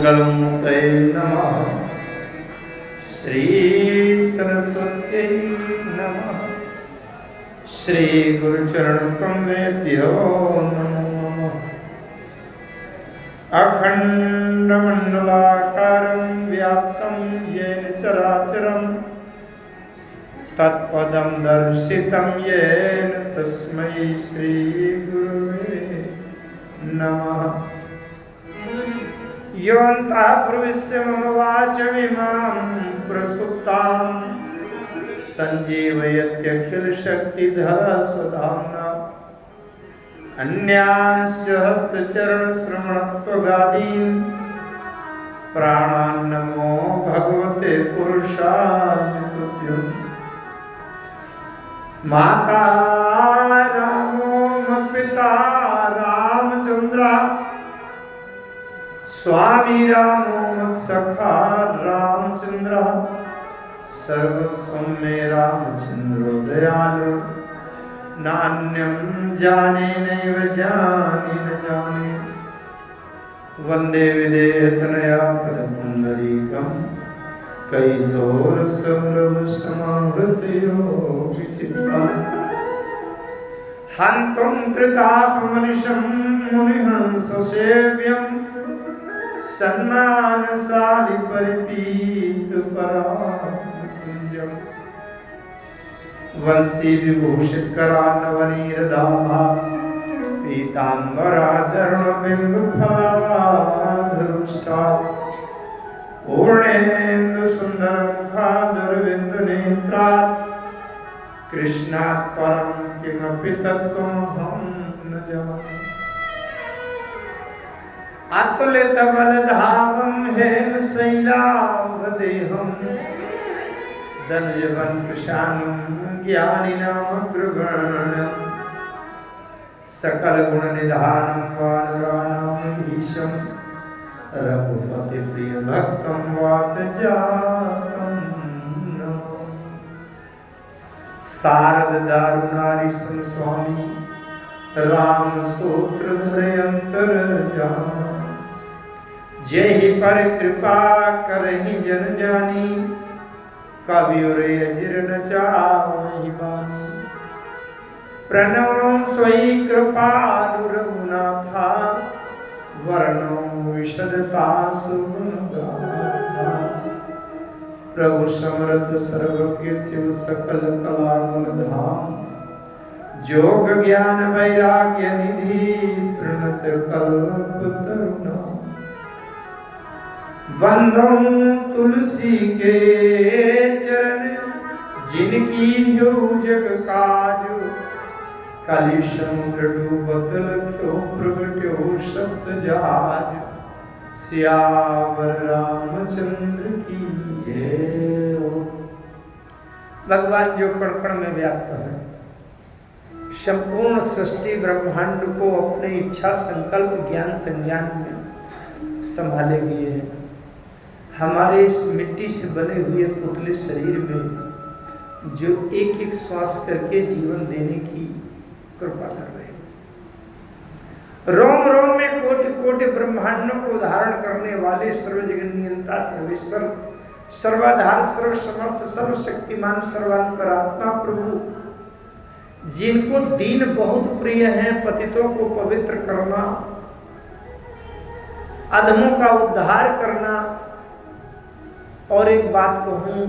मंगलमूर्तये नमः। श्री सरस्वत्यै नमः। श्री गुरुचरणकमलेभ्यो नमः। अखंडमंडलाकारं व्याप्तं येन चराचरं तत्पदं दर्शितं येन तस्मै श्री गुरुवे नमः। योऽन्तः प्रविश्य मम वाचमिमां प्रसुप्तां सञ्जीवयत्यखिलशक्तिधरस्वधाम्ना अन्यांश्च हस्तचरणश्रवणत्वगादीन् प्राणान् नमो भगवते पुरुषाय तुभ्यम्। माता रामो मत्पिता रामचन्द्र स्वामी रामो मत्सखा रामचन्द्र सर्वस्वं मे रामचन्द्रो दयालु नान्यं जाने नैव जाने न जाने। वन्दे विदेहतनया पदपुण्डरीकं कैशोरसौरभसमाहृतयोगिचित्तम्। हन्तं त्रितापमनिशं मुनिहंससेव्यं सन्मानशालि परिपीतपराकुञ्जम्। वंशी विभूषितकरानवनीरदाभा पीताम्बराधरणबिम्बफलाधरुष्टा पूर्णेन्दुसुन्दरमुखादरविन्दनेत्रात् कृष्णात् परं किमपि तत्त्वमहं न जाने। अतुलितबलधामं हेमशैलाभदेहं धनुजवनकृशानं ज्ञानिनामग्रगण्यं सकलगुणनिधानं वानराणामधीशं रघुपतिप्रियभक्तं वातजातं नमामि। शारददारुणारीशं स्वामी रामसूत्रधरे अंतर्जामी। जेहि पर कृपा करहि जन जानी कवियुरे अजिर न चावहि बानी। प्रणव स्वयं कृपालु रघुनाथा वर्णो विशदतासु गुणगाथा। प्रभु समर्थ सर्वज्ञ शिव सकल कलागुणधाम जोग ज्ञान वैराग्य निधि प्रणत कल्पतरुणा। वंदो तुलसी के चरण जिनकी जो जग काजु। कलि समुद्र डूबत लख्यो प्रगट्यो सप्त जहाज। सियावर रामचंद्र की जय। भगवान जो कण कण में व्याप्त है, संपूर्ण सृष्टि ब्रह्मांड को अपने इच्छा संकल्प ज्ञान संज्ञान में संभाले हुए हैं। हमारे इस मिट्टी से बने हुए पुतले शरीर में जो एक एक श्वास करके जीवन देने की कृपा कर रहे हैं। रोम रोम में कोटि कोटि ब्रह्मांडों को धारण करने वाले सर्वजगन नियंता सर्वेश्वर सर्वाधार सर्वसमर्थ सर्वशक्तिमान सर्वांतरात्मा प्रभु, जिनको दीन बहुत प्रिय है, पतितों को पवित्र करना, अधमों का उद्धार करना। और एक बात कहूँ,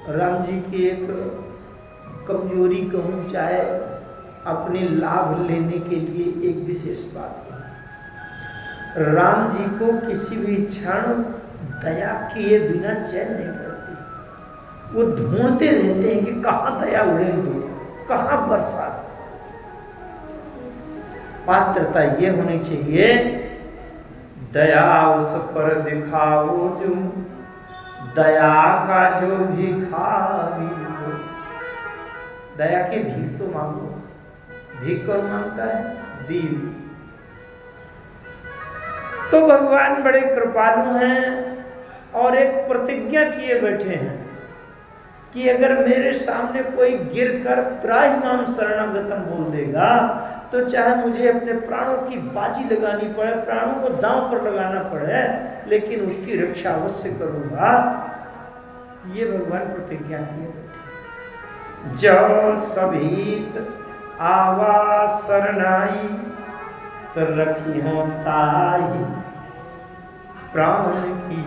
राम जी की एक कमजोरी कहूँ, चाहे अपने लाभ लेने के लिए एक विशेष बात कहूँ, राम जी को किसी भी क्षण दया किए बिना चैन नहीं करती। वो ढूंढते रहते हैं कि कहाँ दया उड़ेगी, कहाँ बरसात। पात्रता ये होनी चाहिए, दया उस पर दिखाओ जो दया का जो भिखारी हो। दया की भीख तो मांगो। भीख कौन मांगता है? दीन। तो भगवान बड़े कृपालु हैं और एक प्रतिज्ञा किए बैठे हैं कि अगर मेरे सामने कोई गिरकर त्राहिमाम शरणागतम बोल देगा तो चाहे मुझे अपने प्राणों की बाजी लगानी पड़े, प्राणों को दांव पर लगाना पड़े, लेकिन उसकी रक्षा अवश्य करूंगा। ये भगवान प्रतिज्ञा किए बैठे। जो सभीत आवा शरणाई तो रखी हो ताई प्राण की।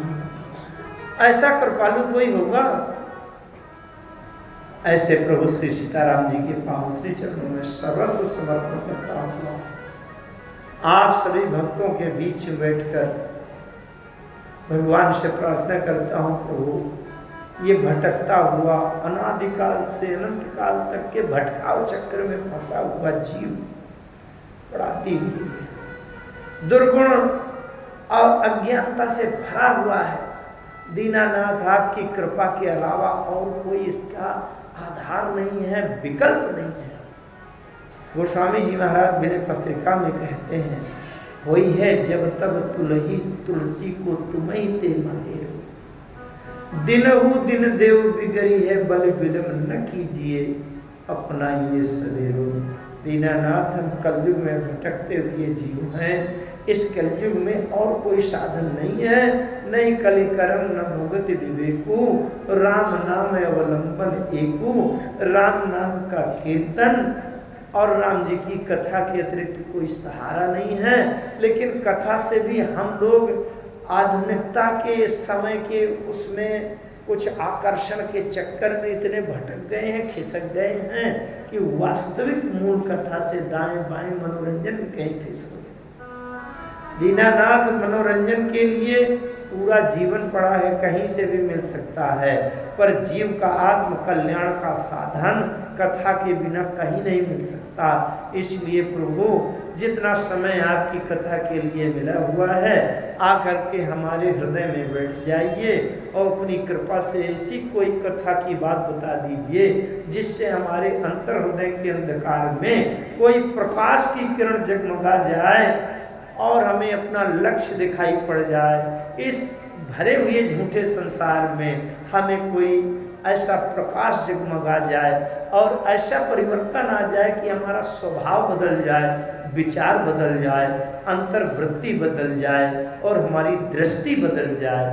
ऐसा कृपालु कोई होगा? ऐसे प्रभु श्री सीताराम जी के पांव श्री चरणों में सर्वस्व समर्पण करता हूँ। आप सभी भक्तों के बीच में बैठकर भगवान से प्रार्थना करता हूँ, प्रभु ये भटकता हुआ अनादिकाल से अनंत काल तक के भटकाव चक्र में फंसा हुआ जीव बड़ा दीन है, दुर्गुण और अज्ञानता से भरा हुआ है। दीनानाथ आपकी कृपा के अलावा और कोई इसका आधार नहीं है, विकल्प नहीं है। गोस्वामी जी महाराज विनय पत्रिका में कहते हैं, होई है जब तब तुलही तुलसी को तुम्हें ते मंदिर, दिनहु दिन देव बिगड़ी है बल विलंब न कीजिए अपना ये सवेरो। दीनानाथ हम कलयुग में भटकते हुए जीव हैं। इस कलयुग में और कोई साधन नहीं है, नहीं कलिकरम न भुगत विवेकु, राम नाम अवलंबन एकु। राम नाम का कीर्तन और राम जी की कथा के अतिरिक्त कोई सहारा नहीं है। लेकिन कथा से भी हम लोग आधुनिकता के समय के उसमें कुछ आकर्षण के चक्कर में इतने भटक गए हैं, खिसक गए हैं कि वास्तविक मूल कथा से दाएं बाएं मनोरंजन में कहीं फिसल गए। दीनानाथ मनोरंजन के लिए पूरा जीवन पड़ा है, कहीं से भी मिल सकता है, पर जीव का आत्म कल्याण का साधन कथा के बिना कहीं नहीं मिल सकता। इसलिए प्रभु जितना समय आपकी कथा के लिए मिला हुआ है, आकर के हमारे हृदय में बैठ जाइए और अपनी कृपा से ऐसी कोई कथा की बात बता दीजिए जिससे हमारे अंतर हृदय के अंधकार में कोई प्रकाश की किरण जगमगा जाए और हमें अपना लक्ष्य दिखाई पड़ जाए। इस भरे हुए झूठे संसार में हमें कोई ऐसा प्रकाश जगमगा जाए और ऐसा परिवर्तन आ जाए कि हमारा स्वभाव बदल जाए, विचार बदल जाए, अंतर्वृत्ति बदल जाए और हमारी दृष्टि बदल जाए।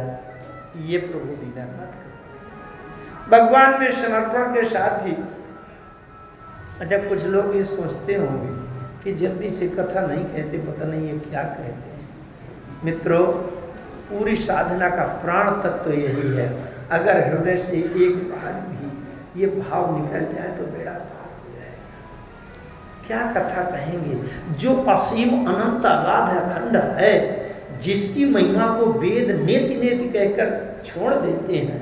ये प्रभु दीनानाथ भगवान में समर्पण के साथ ही। अच्छा, कुछ लोग ये सोचते होंगे कि जल्दी से कथा नहीं कहते, पता नहीं ये क्या कहते हैं। मित्रों, पूरी साधना का प्राण तत्व तो यही है। अगर हृदय से एक बार भी ये भाव निकल जाए तो बेड़ा पार हो जाएगा। क्या कथा कहेंगे? जो असीम अनंत अगाध अखंड है, जिसकी महिमा को वेद नेति नेति कहकर छोड़ देते हैं,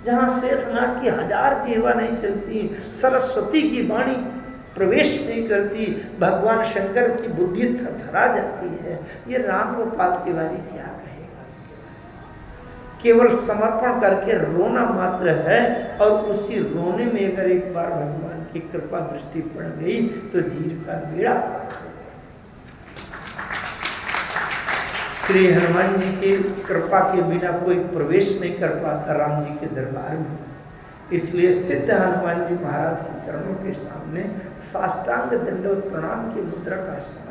जहाँ शेषनाग की 1000 जिह्वा नहीं चलती, सरस्वती की वाणी प्रवेश नहीं करती, भगवान शंकर की बुद्धि थरथरा जाती है, ये राम गोपाल तिवारी क्या कहेगा? केवल समर्पण करके रोना मात्र है और उसी रोने में अगर एक बार भगवान की कृपा दृष्टि पड़ गई तो जीव का बेड़ा पार हो गया। श्री हनुमान जी की कृपा के बिना कोई प्रवेश नहीं कर पाता राम जी के दरबार में। इसलिए सिद्ध हनुमान जी महाराज के चरणों के सामने साष्टांग दंडवत प्रणाम की मुद्रा का समर्पण।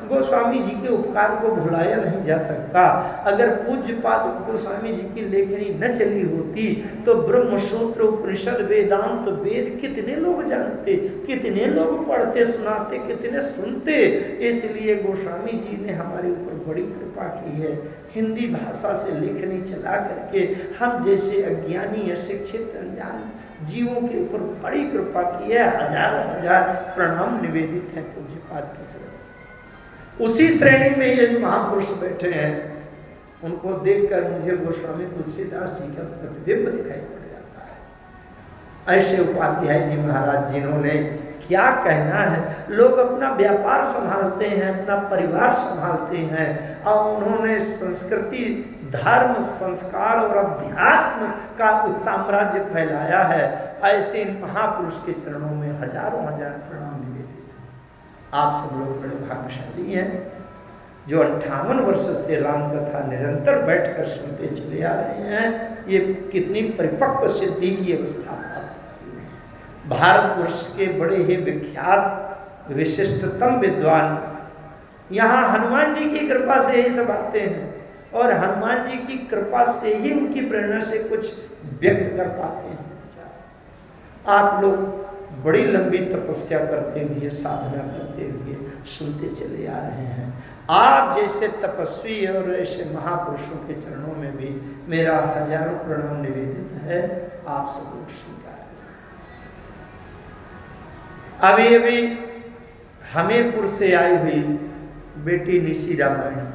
गोस्वामी जी के उपकार को भुलाया नहीं जा सकता। अगर पूज्यपाद गोस्वामी जी की लेखनी न चली होती तो ब्रह्मसूत्र, उपनिषद, वेदांत, वेद कितने लोग जानते, कितने लोग पढ़ते सुनाते, कितने सुनते। इसलिए गोस्वामी जी ने हमारे ऊपर बड़ी कृपा की है। हिंदी भाषा से लेखनी चला करके हम जैसे अज्ञानी अशिक्षित अनजान जीवों के ऊपर बड़ी कृपा की है। हजारों हजार प्रणाम निवेदित है पूज्यपाद के चरण। उसी श्रेणी में ये महापुरुष बैठे हैं, उनको देखकर मुझे गोस्वामी तुलसीदास जी का प्रतिबिंब दिखाई पड़ जाता है। ऐसे उपाध्याय जी महाराज जिन्होंने क्या कहना है, लोग अपना व्यापार संभालते हैं, अपना परिवार संभालते हैं और उन्होंने संस्कृति, धर्म, संस्कार और अध्यात्म का साम्राज्य फैलाया है। ऐसे इन महापुरुष के चरणों में हजारों हजार प्रणाम निवेदित हैं। आप सब लोग बड़े भाग्यशाली हैं जो 58 वर्ष से राम कथा निरंतर बैठकर सुनते चले आ रहे हैं। ये कितनी परिपक्व सिद्धि की अवस्था। भारतवर्ष के बड़े ही विख्यात विशिष्टतम विद्वान। यहाँ हनुमान जी की कृपा से यही सब आते हैं और हनुमान जी की कृपा से ही उनकी प्रेरणा से कुछ व्यक्त कर पाते हैं। आप लोग बड़ी लंबी तपस्या करते हुए, साधना करते हुए सुनते चले आ रहे हैं। आप जैसे तपस्वी और ऐसे महापुरुषों के चरणों में भी मेरा हजारों प्रणाम निवेदित है। आप सब लोग स्वीकार करें। अभी अभी हमीरपुर से आई हुई बेटी निशी रामायण,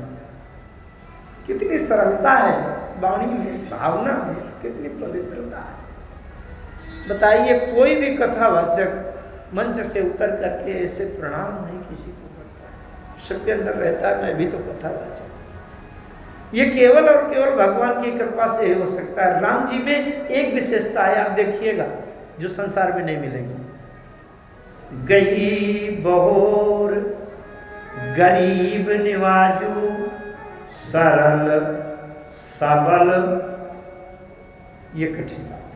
कितनी सरलता है वाणी में, भावना में कितनी पवित्रता है। बताइए, कोई भी कथावाचक मंच से उतर करके ऐसे प्रणाम नहीं किसी को करता है। सबके अंदर रहता है मैं भी तो कथावाचक। ये केवल और केवल भगवान की कृपा से हो सकता है। राम जी में एक विशेषता है, आप देखिएगा, जो संसार में नहीं मिलेगी। गई बहोर गरीब निवाजू सरल सबल, ये कठिन बात है।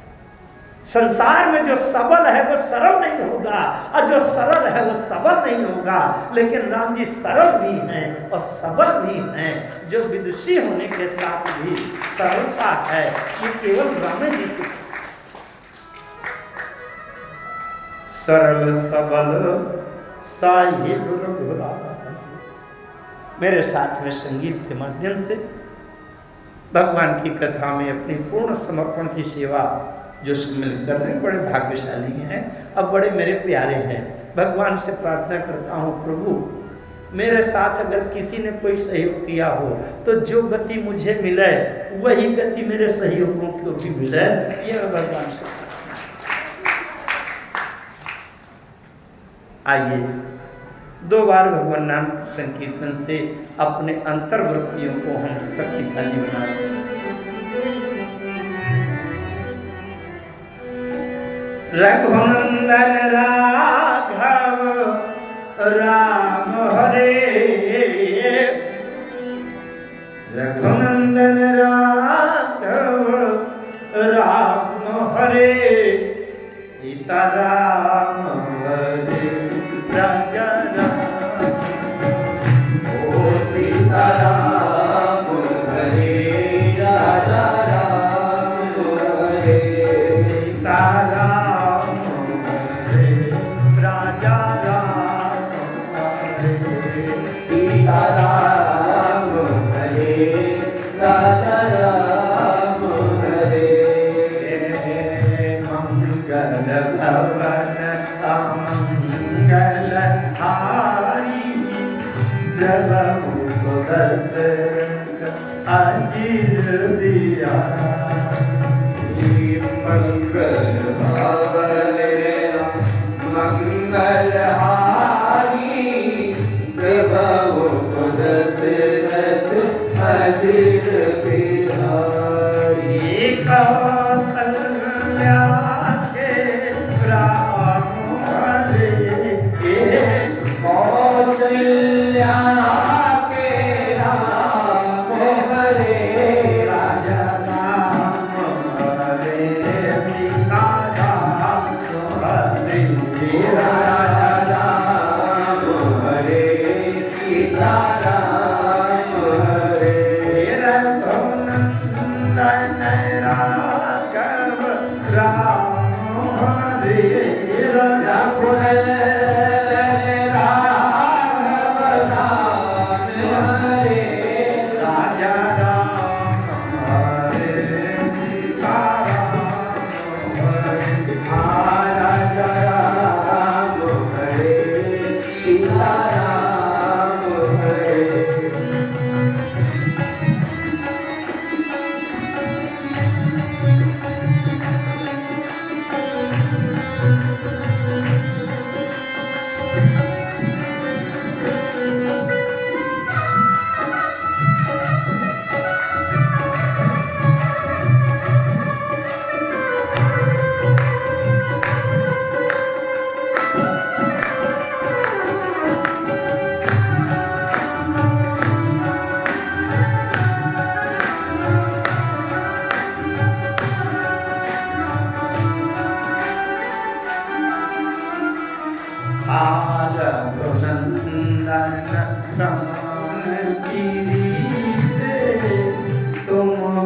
संसार में जो सबल है वो सरल नहीं होगा और जो सरल है वो सबल नहीं होगा। लेकिन राम जी सरल भी हैं और सबल भी हैं, जो विदुषी होने के साथ भी सरलता है। ये केवल राम जी की सरल सबल साहिब रघुराम। मेरे साथ में संगीत के माध्यम से भगवान की कथा में अपनी पूर्ण समर्पण की सेवा जो सम्मिलित कर रहे हैं, बड़े भाग्यशाली हैं, अब बड़े मेरे प्यारे हैं। भगवान से प्रार्थना करता हूँ, प्रभु मेरे साथ अगर किसी ने कोई सहयोग किया हो तो जो गति मुझे मिले वही गति मेरे सहयोगों को भी मिले, ये भगवान से। आइए 2 बार भगवान नाम संकीर्तन से अपने अंतर्वृत्तियों को हम शक्तिशाली बनाते हैं। रघुनंदन राघव राम हरे, रघुनंदन राघव राम हरे, सीता राम हरे राजा राम, ओ सीता राम हरे राजा राम हरे, सीता राम राजा राम हरे, सीता राम हरे राजा राम हरे, मंगल भवन अमंगल हारी, प्रभु सुदर्शन अजिर दिया, मंगल भवन मंगल हारी, प्रभु सुदर्शन अजिर बिहारी, कौशल्या के राम हरे, कौशल्या के राम हरे राजा राम हरे, सीता राम हरे राजा राम हरे, सीता राम हरे, रघुनंदन राघव राम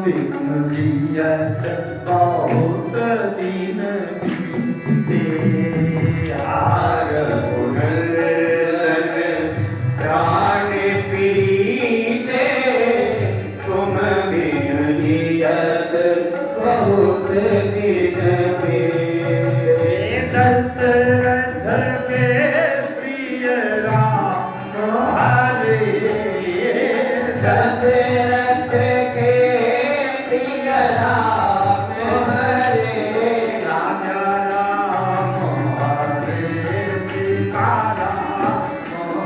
बिनु जियत बहुत दिन बीते। हार पुनर्जन्म प्राण पीते, तुम बिनु जियत बहुत दिन बीते। दशरथ के प्रिय राम हरे, दशरथ के प्रिय राम हरे, राजा राम हरे सीता राम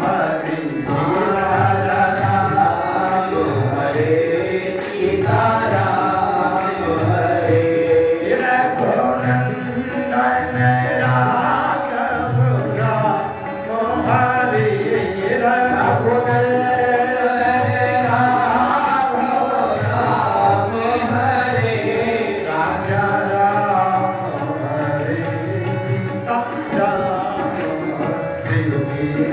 हरे, राजा राम हरे सीता राम हरे, रघुनंदन राघव राम हरे, रघुनंदन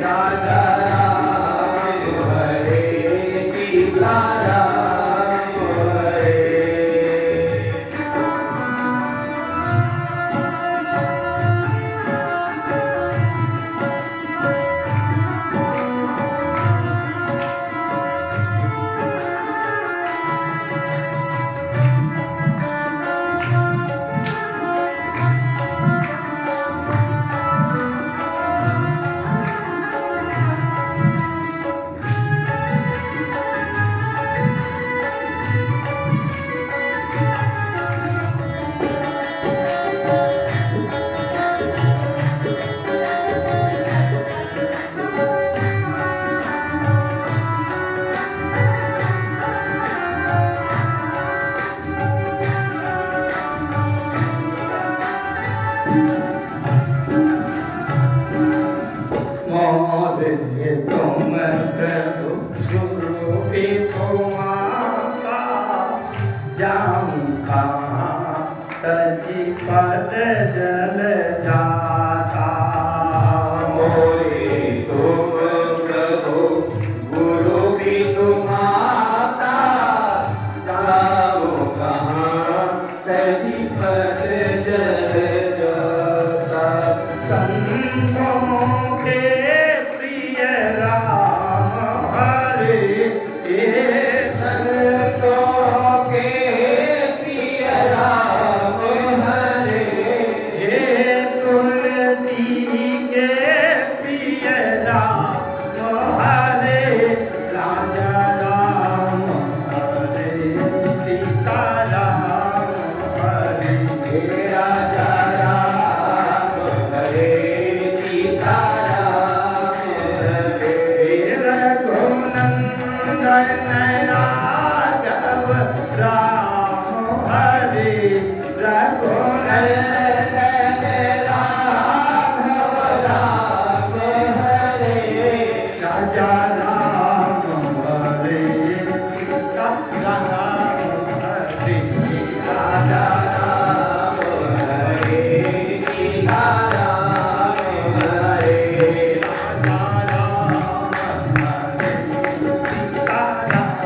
राजा राम हरे सीता राम हरे। मोरे तुम प्रभु गुरु भी तुम्हारा, जाऊं कहाँ तजी पद जल जाता। मोरे तुम प्रभु गुरु भी तुम्हारा, जाऊं कहाँ तजी पद जल जाता। संतों के प्रिय राम हरे, संतों के प्रिय राम हरे, तुलसी के प्रिय राम हरे, राजा राम हरे सीता राम हरे, राजा राम हरे सीता राम हरे, रघुनंदन राघव राम हरे, रघुनंदन राघव राम हरे, राजा राम हरे सीता राम हरे, राजा राम हरे सीता राम हरे, राजा राम हरे सीता राम,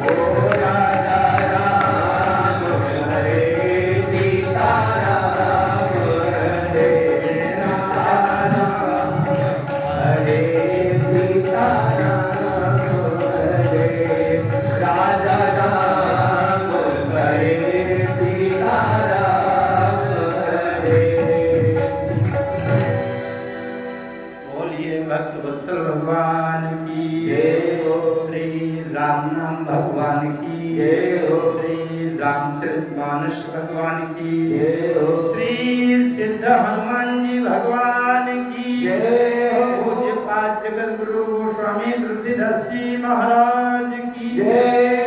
ओ राजा राम हरे सीता राम हरे, राजा राम हरे सीता राम हरे, राजा राम हरे सीता राम हरे। बोलिए भक्त वत्सल भगवान की जय हो, श्री राम नाम भगवान की जय हो, श्री रामचरितमानस भगवान की जय हो, श्री सिद्ध हनुमान जी भगवान की जय हो, पूज्य पाद जगत गुरु स्वामी तुलसीदास जी महाराज की जय